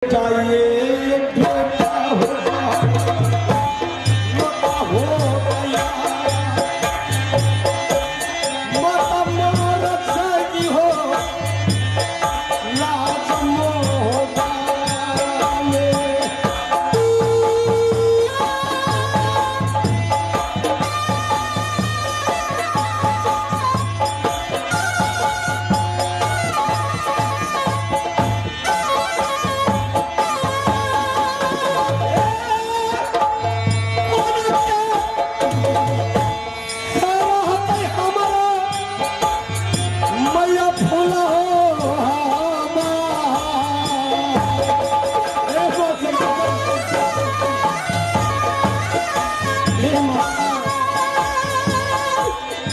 चाहिए बेटा हो गया मत मोर सगी हो लाज मोहबा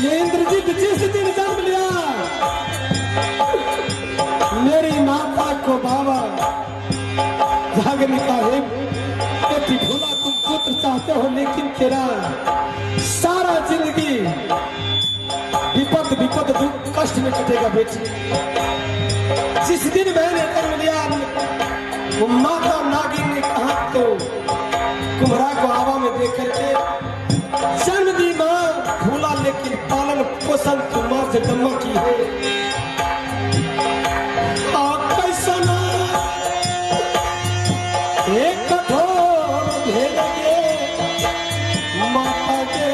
इंद्रजीत जिस दिन जन्म लिया मेरी माता को बाबा भागनिका है बेटी भोला तुम पुत्र चाहते हो लेकिन तेरा सारा जिंदगी विपद विपद दुख कष्ट में कटेगा बेटी। जिस दिन मैंने जन्म लिया वो माता नागिन ने कहा तो कुम्हरा को आवा में देख करके जन्म दी माँ भूला लेकिन पालन पोषण तो माँ जगदम्बा की है। एक कठोर भेदेंगे माता के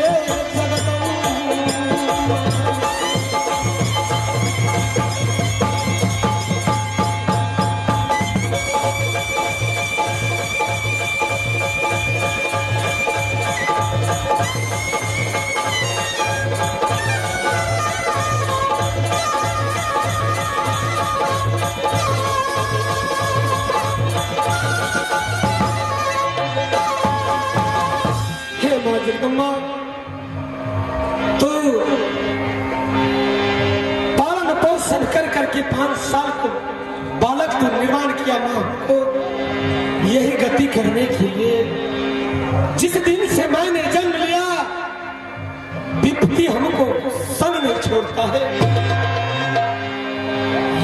जगदम्बा तो पालन पोषण कर करके 5 साल को बालक तो निर्माण किया मां को यही गति करने के लिए जिस दिन से मैंने जन्म लिया विपत्ति हमको संग नहीं छोड़ता है।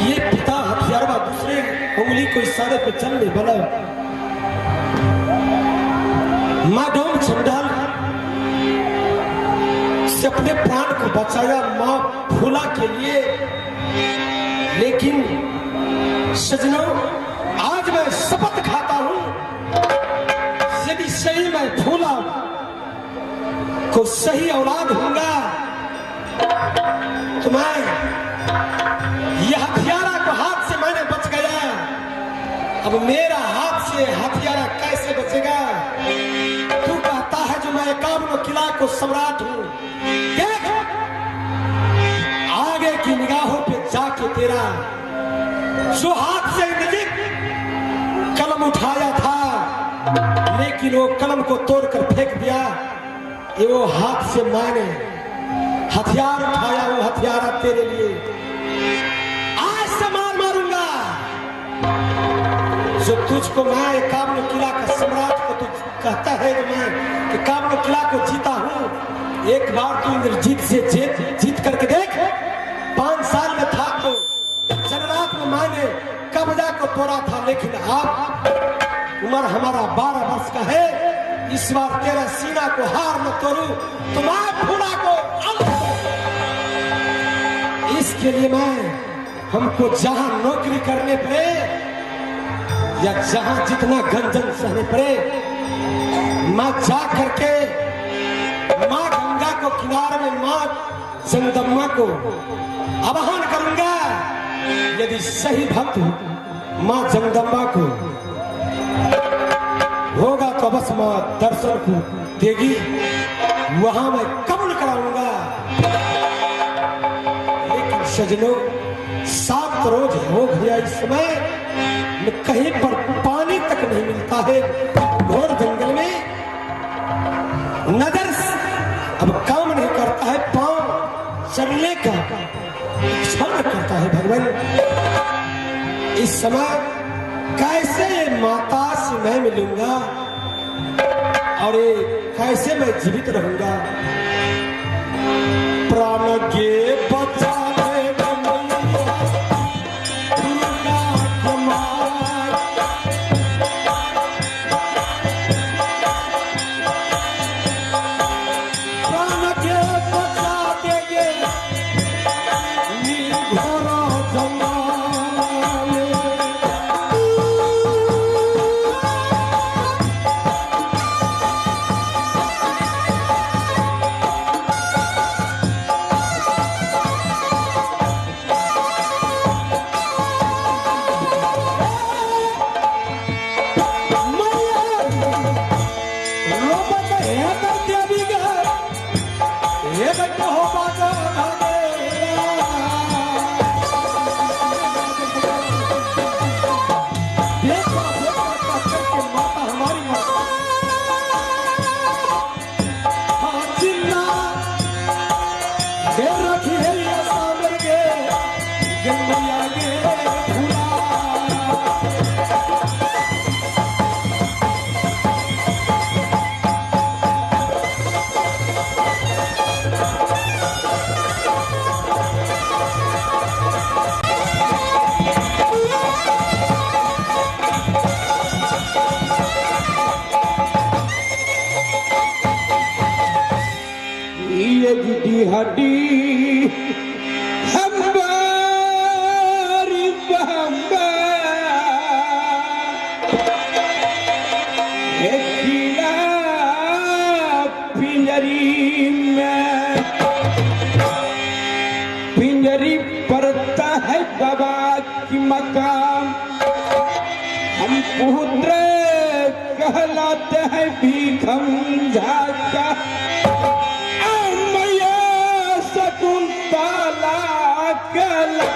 ये पिता हथियारवा दूसरे उंगली को इशारे पे चलने वाला मां डोम चंडाल से अपने प्राण को बचाया मां फूला के लिए। लेकिन सजनों आज मैं शपथ खाता हूं यदि सही मैं फूला को सही औलाद होऊंगा तो मैं यह हथियारा को हाथ से मैंने बच गया अब मेरा हाथ से हथियारा कैसे बचेगा। तू कहता है जो मैं 51 किला को सम्राट हूं देख आगे की निगाहों पे जाके तेरा जो हाथ से इंद्रजीत कलम उठाया था लेकिन वो कलम को तोड़कर फेंक दिया। ये वो हाथ से मैंने हथियार उठाया वो हथियार तेरे लिए आज से मार मारूंगा। जो तुझको मैं 51 किला का सम्राट को तू कहता है कि मैं 51 किला को जीता हूं। एक बार तू इंद्रजीत से जीत करके देख 5 साल में था तो जनरात में मैंने कब्जा को तोड़ा था लेकिन अब उम्र हमारा 12 वर्ष का है। इस बार तेरा सीना को हार न तोड़ू तो मैं फूला को इसके लिए मैं हमको जहां नौकरी करने पड़े या जहां जितना गंजन सहने पड़े मैं जा करके मां गंगा को किनारे में मां जगदम्बा को आवाहन करूंगा। यदि सही भक्त मां जगदम्बा को होगा तो बस मां दर्शन को देगी वहां मैं कबूल कराऊंगा। लेकिन सजनों 7 रोज हो गया इस समय में कहीं पर पानी तक नहीं मिलता है। घोर जंगल में नजर अब काम नहीं करता है पांव चलने का क्षण करता है। भगवान इस समय कैसे ये माता से मैं मिलूंगा और ये कैसे मैं जीवित रहूंगा। प्राण के बचा दुर्गा कुमार दी हड्डी हमारी बहम्बा खिला पिंजरी में पिंजरी पड़ता है बाबा की मकाम हम पुत्र कहलाते हैं भीखम झाका मैया शकुंतला कला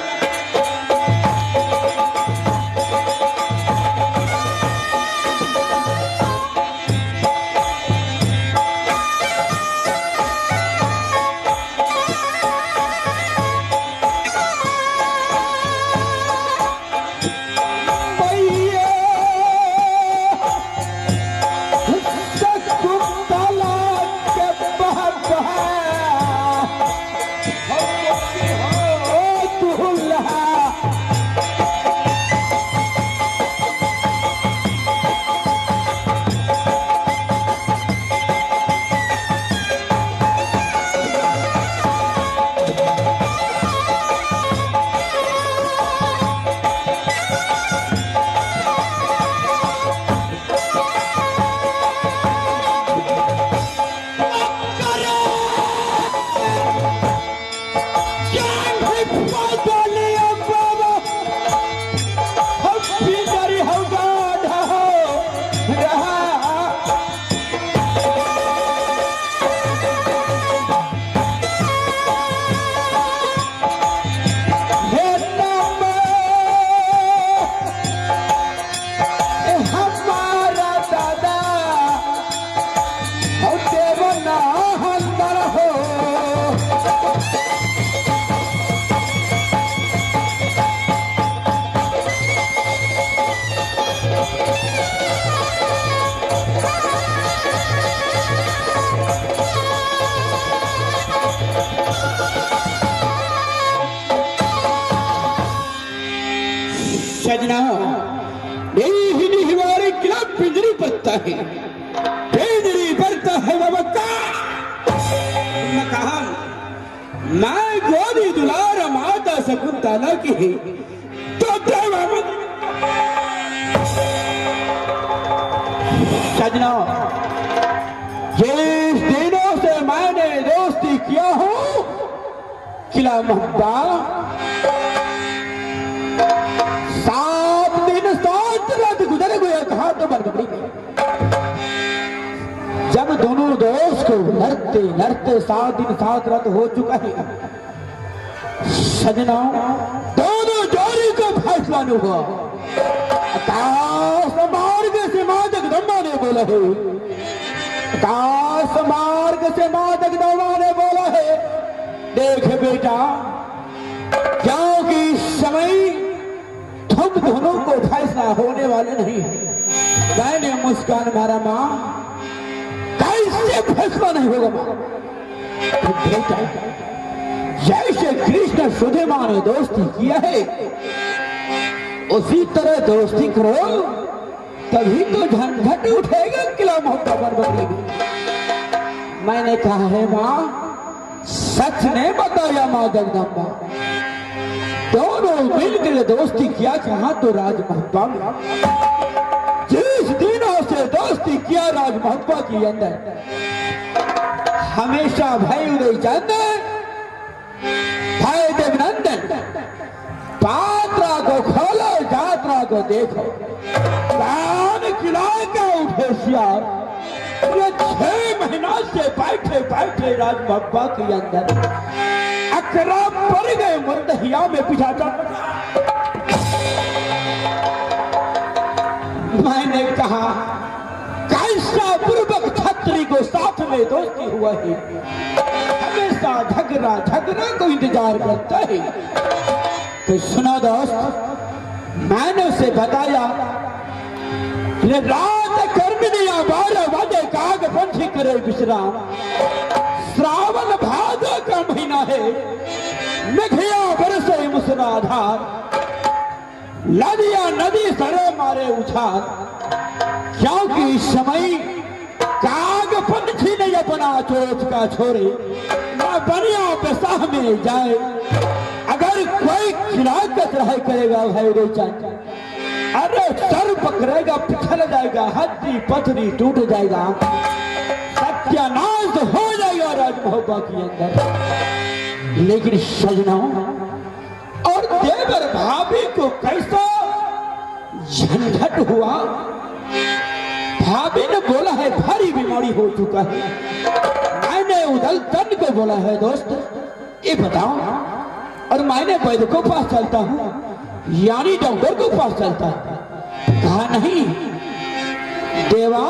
सजना यही हमारे किला पिंजरी पड़ता है पिंजरी पड़ता है बाबा का मकान मैं गोदी दुलार माता शकुंतला की है तो सजना जिस दिनों से मैंने दोस्ती किया हूं किला मोहब्बा 7 दिन 7 रात गुजर गए कहा तो बरबरी में जब दोनों दोस्त को लड़ते लड़ते 7 दिन 7 रात हो चुका है सजना दोनों जोड़ी को फैसला नहीं हुआ आकाश मार्ग से मां जगदम्बा ने बोला है आकाश मार्ग से मां जगदम्बा ने बोला है देख बेटा क्योंकि समय तुम दोनों को फैसला होने वाले नहीं है मैंने मुस्कान मारा मां कैसे फैसला नहीं होगा मां बेटा जैसे कृष्ण सुदामा ने दोस्ती किया है उसी तरह दोस्ती करो तभी तो झंझट उठेगा किला मोहब्बा बरबरी में मैंने कहा है मां सच ने बताया मां जगदम्बा दोनों मिलकर दोस्ती किया कहा तो राज मोहब्बा में जिस दिनों से दोस्ती किया राज मोहब्बा के अंदर हमेशा भाई उदय चंद भाई देवनंदन पात्रा को खोलो यात्रा को देखो कान किला का उठे सियार 6 महीना से बैठे बैठे राज मोहब्बा के अंदर अकरा पड़ गए मुर्दहिया में पिछाचा मैंने कहा कैसा पूर्वक छत्री को साथ में दोस्ती हुआ है हमेशा झगड़ा झगड़ा को इंतजार करता है तो सुना दोस्त मैंने उसे बताया रात कर्म दिया 12 बजे काग पंछी करे विश्राम श्रावण भादो का महीना है मेघिया बरसे मुसलाधार नदिया नदी सरे मारे उछाल क्योंकि समय काग पंछी ने अपना चोच का छोरे बनिया बेसाह में जाए, अगर कोई खिलाकर चढ़ाई करेगा भैरव चंद, अरे सर पकड़ेगा, पिछल जाएगा, हड्डी पथरी टूट जाएगा, सत्यानाश हो जाएगा राजमहल के अंदर। लेकिन सजना और देवर भाभी को कैसा झंझट हुआ। भाभी ने बोला है भारी बीमारी हो चुका है। मैंने उदल तन को बोला है दोस्त ये बताओ, और मैंने वैद्य को पास चलता हूँ, यानी डॉक्टर को पास चलता है। कहा नहीं देवा,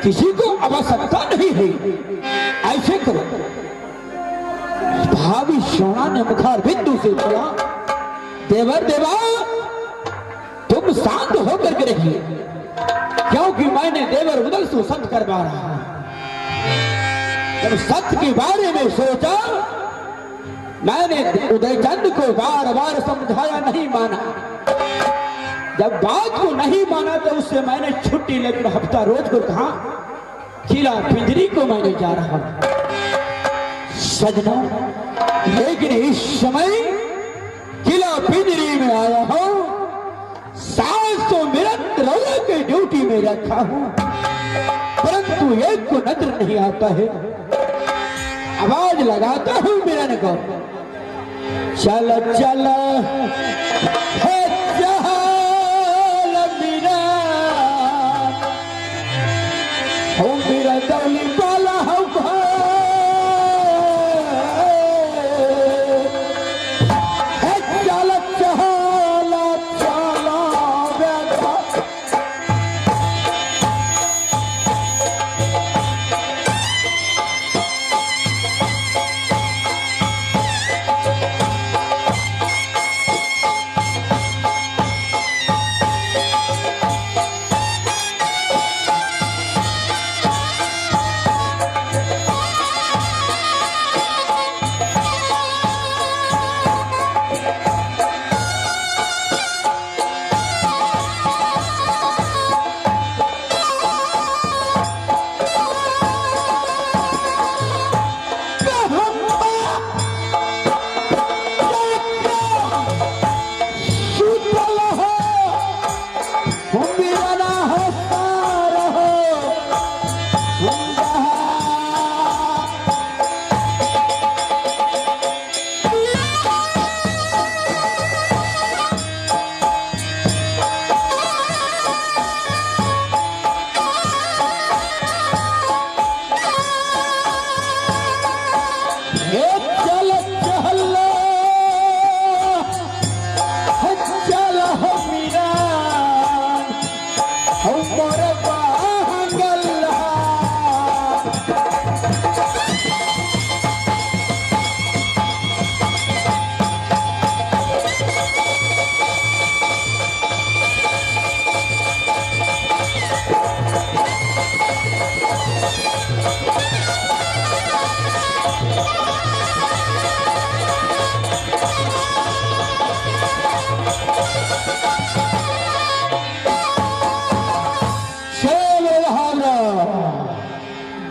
किसी को आवश्यकता नहीं है, ऐसे करो। भाभी सोना ने मुखार बिंदु से बोला, देवर देवा तुम शांत होकर के रहिए, क्योंकि मैंने देवर उदल से सत्य करवा रहा हूं। जब सत्य के बारे में सोचा, मैंने उदयचंद को बार बार समझाया, नहीं माना। जब बात को नहीं माना तो उससे मैंने छुट्टी लेकर हफ्ता रोज को कहा किला पिंजरी को मैंने जा रहा हूं सजना। लेकिन इस समय किला पिंजरी में आया हूं, 700 निरंतर के ड्यूटी में रखा हूं, परंतु एक को नजर नहीं आता है। आवाज लगाता हूं मिलन को, चल चल है चल मीरा, हो मेरा दौली वाला हो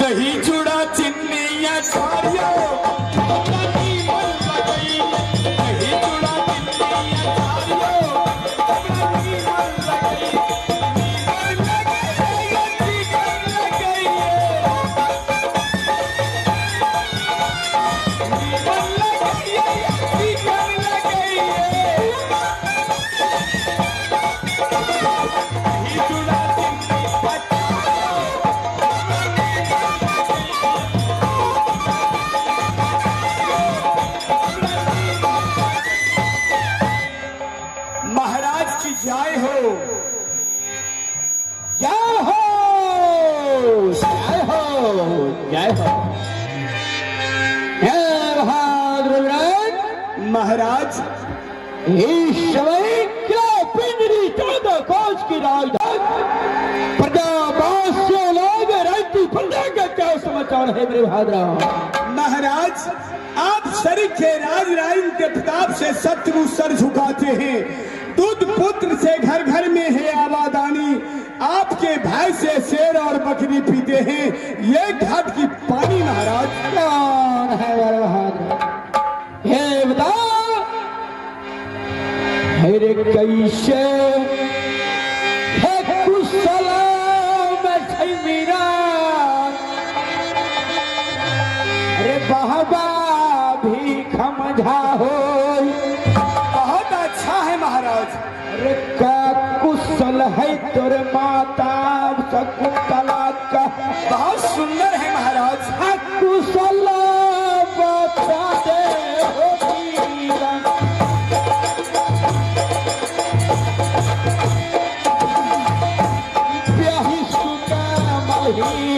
दही चूड़ा चिन्निया छारियो, दही चूड़ा चिन्निया छारियो, जय हो जय हो जय हो जय हो। बहादुर महाराज, इस समय क्या पिंजरी 14 कोस की राजधानी प्रजावासियों लोग रहती प्रजा का क्या समाचार है मेरे बहादुर महाराज? आप शरीक के राज राइन के प्रताप से शत्रु सर झुकाते हैं, दूध पुत्र से घर घर में है आबादानी, आपके भाई से शेर और बकरी पीते हैं, ये घाट की पानी महाराज। कौन है वर बहादुर? हे बता, मेरे कैसे है कुशल में छै मीरा? अरे बहबा भी खमझा हो। बहुत अच्छा है महाराज। अरे का कुशल है तोरे माता शकुंतला का? बहुत सुंदर है महाराज। कुशल बता दे हो मीरा। ब्याही सुका मही